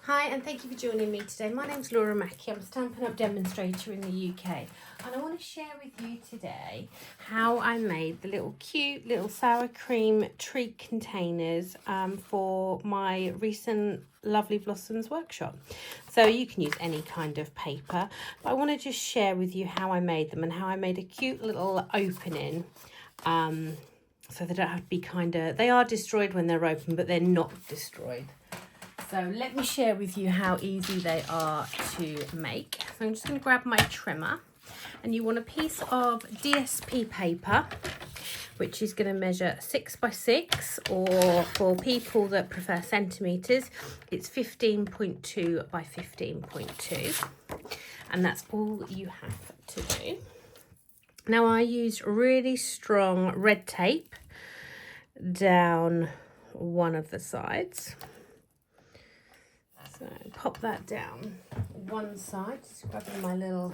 Hi, and thank you for joining me today. My name's Laura Mackie. I'm a Stampin Up demonstrator in the UK, and I want to share with you today how I made the little cute little sour cream treat containers for my recent Lovely Blossoms workshop. So you can use any kind of paper, but I want to just share with you how I made them and how I made a cute little opening. So they don't have to be they are destroyed when they're open, but they're not destroyed. So let me share with you how easy they are to make. So I'm just going to grab my trimmer, and you want a piece of DSP paper, which is going to measure 6 by 6, or for people that prefer centimetres, it's 15.2 by 15.2. And that's all you have to do. Now I used really strong red tape down one of the sides. So pop that down one side, just grabbing my little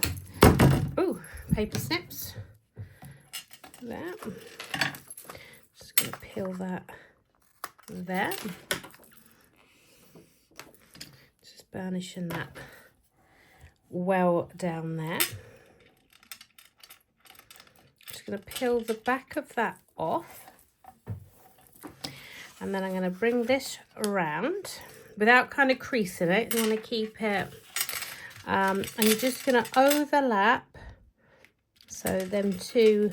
paper snips there. Just going to peel that there. Just burnishing that well down there. Just going to peel the back of that off, and then I'm going to bring this around without kind of creasing it. You want to keep it, and you're just going to overlap so them two,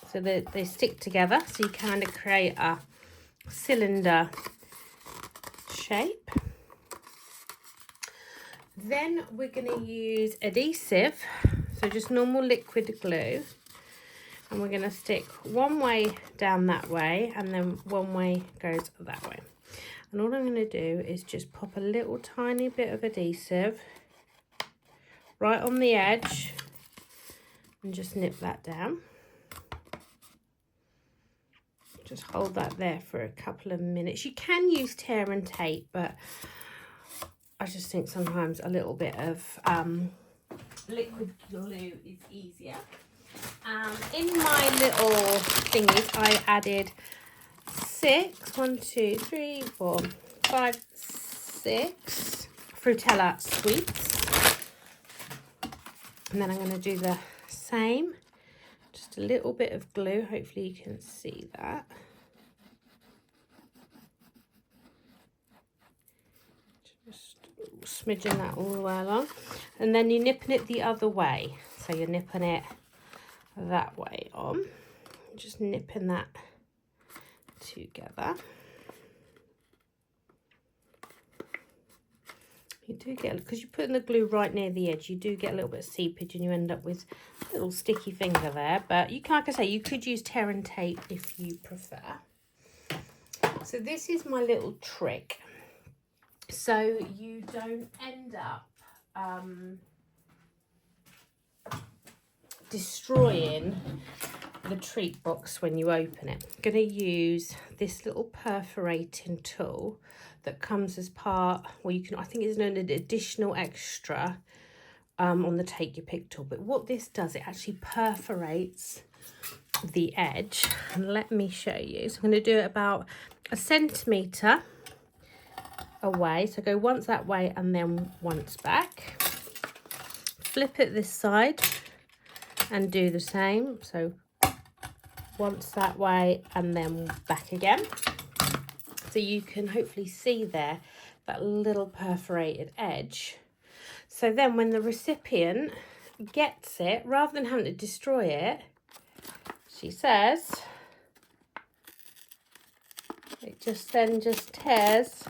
so that they stick together, so you kind of create a cylinder shape. Then we're going to use adhesive, so just normal liquid glue, and we're going to stick one way down that way, and then one way goes that way. And all I'm going to do is just pop a little tiny bit of adhesive right on the edge and just nip that down. Just hold that there for a couple of minutes. You can use tear and tape, but I just think sometimes a little bit of liquid glue is easier. In my little thingies, I added 6 Frutella sweets, and then I'm going to do the same, just a little bit of glue. Hopefully you can see that. Just smidging that all the way along, and then you're nipping it the other way, so you're nipping it that way on, just nipping that together. You do get, because you're putting the glue right near the edge, you do get a little bit of seepage and you end up with a little sticky finger there, but you can, like I say, you could use tear and tape if you prefer. So this is my little trick, so you don't end up destroying the treat box when you open it. I'm going to use this little perforating tool that comes as part, well, you can, I think it's an additional extra on the Take Your Pick tool. But what this does, it actually perforates the edge. And let me show you. So I'm going to do it about 1 centimetre away. So go once that way and then once back. Flip it this side and do the same. So once that way and then back again. So you can hopefully see there that little perforated edge. So then when the recipient gets it, rather than having to destroy it, she says, it just tears.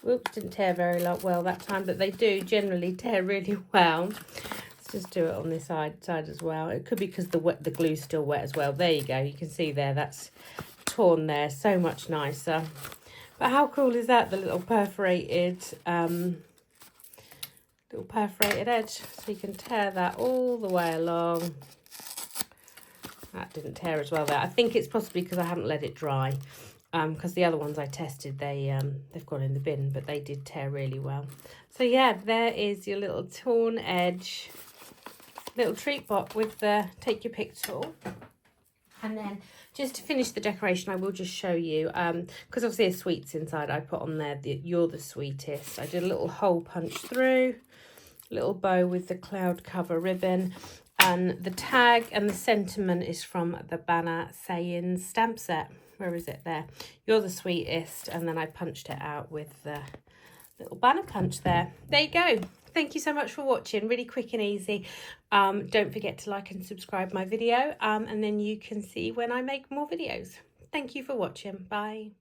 Whoops, didn't tear very well that time, but they do generally tear really well. Let's just do it on this side as well. It could be because the glue's still wet as well. There you go. You can see there, that's torn there. So much nicer. But how cool is that? The little perforated edge. So you can tear that all the way along. That didn't tear as well there. I think it's possibly because I haven't let it dry. Because the other ones I tested, they've gone in the bin, but they did tear really well. So yeah, there is your little torn edge little treat box with the Take Your Pick tool. And then just to finish the decoration, I will just show you, because obviously there's sweets inside, I put on there the "You're the Sweetest." I did a little hole punch through, little bow with the cloud cover ribbon, and the tag and the sentiment is from the Banner Sayings stamp set. Where is it? There. "You're the Sweetest," and then I punched it out with the little banner punch there. There you go. Thank you so much for watching. Really quick and easy. Don't forget to like and subscribe my video, and then you can see when I make more videos. Thank you for watching. Bye.